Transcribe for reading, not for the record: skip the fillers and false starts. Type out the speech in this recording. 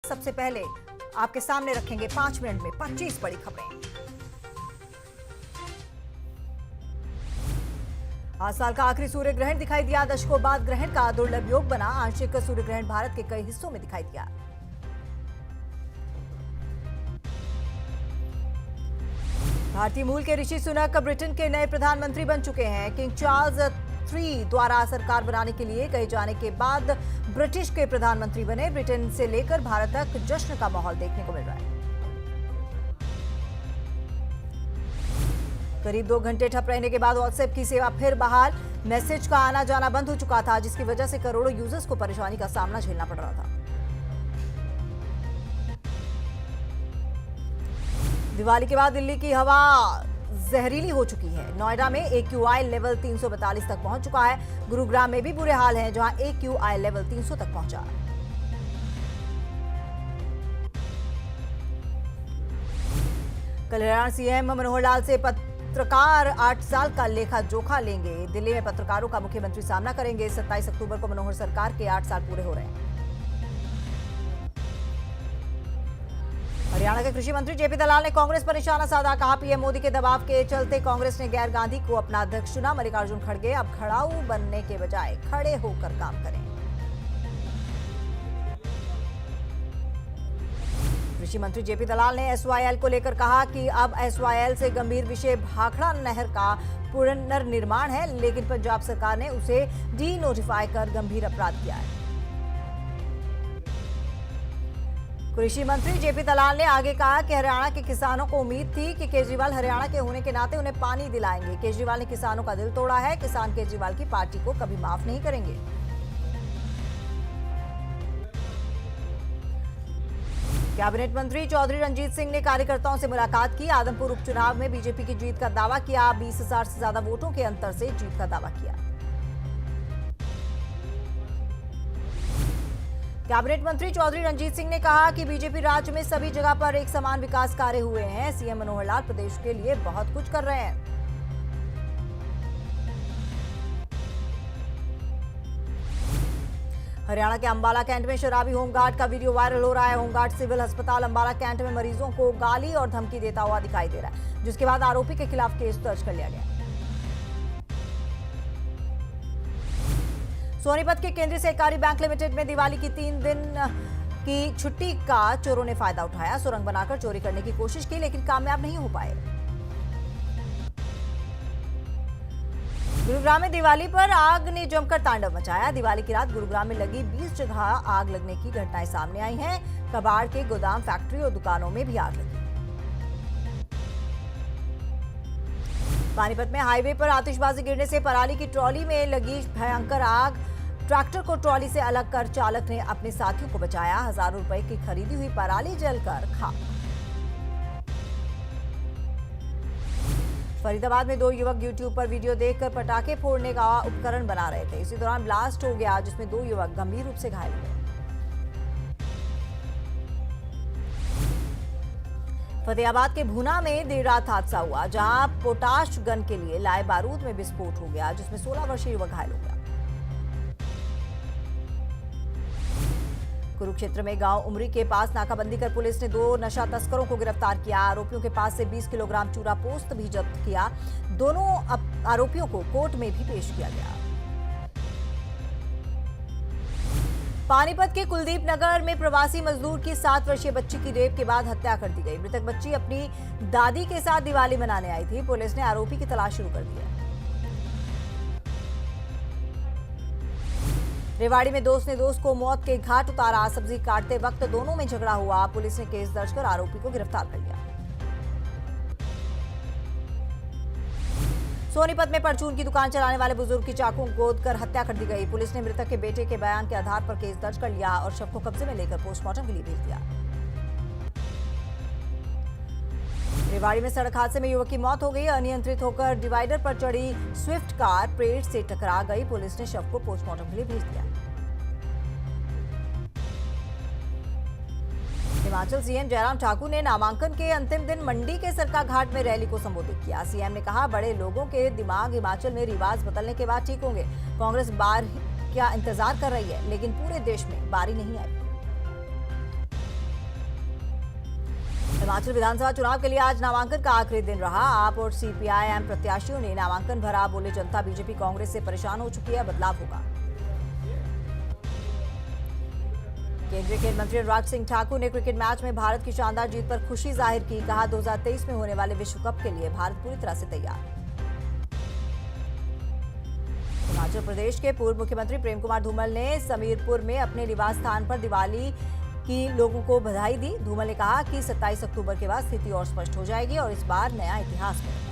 सबसे पहले आपके सामने रखेंगे 5 मिनट में 25 बड़ी खबरें। 8 साल का आखिरी सूर्य ग्रहण दिखाई दिया। दशकों बाद ग्रहण का दुर्लभ योग बना। आंशिक सूर्य ग्रहण भारत के कई हिस्सों में दिखाई दिया। भारतीय मूल के ऋषि सुनक ब्रिटेन के नए प्रधानमंत्री बन चुके हैं। किंग चार्ल्स III द्वारा सरकार बनाने के लिए कहे जाने के बाद ब्रिटिश के प्रधानमंत्री बने। ब्रिटेन से लेकर भारत तक जश्न का माहौल देखने को मिल रहा है। करीब 2 घंटे ठप रहने के बाद व्हाट्सएप की सेवा फिर बहाल। मैसेज का आना जाना बंद हो चुका था, जिसकी वजह से करोड़ों यूजर्स को परेशानी का सामना झेलना पड़ रहा था। दिवाली के बाद दिल्ली की हवा जहरीली हो चुकी है। नोएडा में AQI लेवल 342 तक पहुंच चुका है। गुरुग्राम में भी बुरे हाल हैं, जहां AQI लेवल 300 तक पहुंचा। कल हरियाणा CM मनोहर लाल से पत्रकार 8 साल का लेखा जोखा लेंगे। दिल्ली में पत्रकारों का मुख्यमंत्री सामना करेंगे। 27 अक्टूबर को मनोहर सरकार के 8 साल पूरे हो रहे हैं। हरियाणा के कृषि मंत्री JP दलाल ने कांग्रेस पर निशाना साधा। कहा, PM मोदी के दबाव के चलते कांग्रेस ने गैर गांधी को अपना अध्यक्ष चुना। मल्लिकार्जुन खड़गे अब खड़ाऊ बनने के बजाय खड़े होकर काम करें। कृषि मंत्री JP दलाल ने SYL को लेकर कहा कि अब SYL से गंभीर विषय भाखड़ा नहर का पुनर्निर्माण है, लेकिन पंजाब सरकार ने उसे डी नोटिफाई कर गंभीर अपराध किया है। कृषि मंत्री JP दलाल ने आगे कहा कि हरियाणा के किसानों को उम्मीद थी कि केजरीवाल हरियाणा के होने के नाते उन्हें पानी दिलाएंगे। केजरीवाल ने किसानों का दिल तोड़ा है। किसान केजरीवाल की पार्टी को कभी माफ नहीं करेंगे। कैबिनेट मंत्री चौधरी रणजीत सिंह ने कार्यकर्ताओं से मुलाकात की। आदमपुर उपचुनाव में बीजेपी की जीत का दावा किया। 20,000 से ज्यादा वोटों के अंतर से जीत का दावा किया। कैबिनेट मंत्री चौधरी रणजीत सिंह ने कहा कि बीजेपी राज्य में सभी जगह पर एक समान विकास कार्य हुए हैं। CM मनोहर लाल प्रदेश के लिए बहुत कुछ कर रहे हैं। हरियाणा के अंबाला कैंट में शराबी होमगार्ड का वीडियो वायरल हो रहा है। होमगार्ड सिविल अस्पताल अंबाला कैंट में मरीजों को गाली और धमकी देता हुआ दिखाई दे रहा है, जिसके बाद आरोपी के खिलाफ केस दर्ज कर लिया गया। सोनीपत के केंद्रीय सहकारी बैंक लिमिटेड में दिवाली की 3 दिन की छुट्टी का चोरों ने फायदा उठाया। सुरंग बनाकर चोरी करने की कोशिश की, लेकिन कामयाब नहीं हो पाए। गुरुग्राम में दिवाली पर आग ने जमकर तांडव मचाया। दिवाली की रात गुरुग्राम में लगी 20 जगह आग लगने की घटनाएं सामने आई हैं। कबाड़ के गोदाम, फैक्ट्री और दुकानों में भी आग लगी। पानीपत में हाईवे पर आतिशबाजी गिरने से पराली की ट्रॉली में लगी भयंकर आग। ट्रैक्टर को ट्रॉली से अलग कर चालक ने अपने साथियों को बचाया। हजारों रुपए की खरीदी हुई पराली जलकर खाक। फरीदाबाद में 2 युवक YouTube पर वीडियो देखकर पटाखे फोड़ने का उपकरण बना रहे थे। इसी दौरान ब्लास्ट हो गया, जिसमें 2 युवक गंभीर रूप से घायल हुए। फतेहाबाद के भूना में देर रात हादसा हुआ, जहां पोटाश गन के लिए लाए बारूद में विस्फोट हो गया, जिसमें 16 वर्षीय युवक घायल हो गया। कुरुक्षेत्र में गांव उमरी के पास नाकाबंदी कर पुलिस ने 2 नशा तस्करों को गिरफ्तार किया। आरोपियों के पास से 20 किलोग्राम चूरा पोस्त भी जब्त किया। दोनों आरोपियों को कोर्ट में भी पेश किया गया। पानीपत के कुलदीप नगर में प्रवासी मजदूर की 7 वर्षीय बच्ची की रेप के बाद हत्या कर दी गई। मृतक बच्ची अपनी दादी के साथ दिवाली मनाने आई थी। पुलिस ने आरोपी की तलाश शुरू कर दी है। रेवाड़ी में दोस्त ने दोस्त को मौत के घाट उतारा। सब्जी काटते वक्त दोनों में झगड़ा हुआ। पुलिस ने केस दर्ज कर आरोपी को गिरफ्तार कर लिया। सोनीपत में परचून की दुकान चलाने वाले बुजुर्ग की चाकू गोदकर हत्या कर दी गई। पुलिस ने मृतक के बेटे के बयान के आधार पर केस दर्ज कर लिया और शव को कब्जे में लेकर पोस्टमार्टम के लिए भेज दिया। रेवाड़ी में सड़क हादसे में युवक की मौत हो गई। अनियंत्रित होकर डिवाइडर पर चढ़ी स्विफ्ट कार पेड़ से टकरा गई। पुलिस ने शव को पोस्टमार्टम के लिए भेज दिया। हिमाचल CM जयराम ठाकुर ने नामांकन के अंतिम दिन मंडी के सरका घाट में रैली को संबोधित किया। CM ने कहा, बड़े लोगों के दिमाग हिमाचल में रिवाज बदलने के बाद ठीक होंगे। कांग्रेस बार क्या इंतजार कर रही है, लेकिन पूरे देश में बारी नहीं आई। हिमाचल विधानसभा चुनाव के लिए आज नामांकन का आखिरी दिन रहा। आप और सीपीआई-एम प्रत्याशियों ने नामांकन भरा। बोले, जनता बीजेपी कांग्रेस से परेशान हो चुकी है, बदलाव होगा। केंद्रीय खेल मंत्री अनुराग सिंह ठाकुर ने क्रिकेट मैच में भारत की शानदार जीत पर खुशी जाहिर की। कहा, 2023 में होने वाले विश्व कप के लिए भारत पूरी तरह से तैयार। हिमाचल प्रदेश के पूर्व मुख्यमंत्री प्रेम कुमार धूमल ने समीरपुर में अपने निवास स्थान पर दिवाली की लोगों को बधाई दी। धूमल ने कहा कि 27 अक्टूबर के बाद स्थिति और स्पष्ट हो जाएगी और इस बार नया इतिहास बनेगा।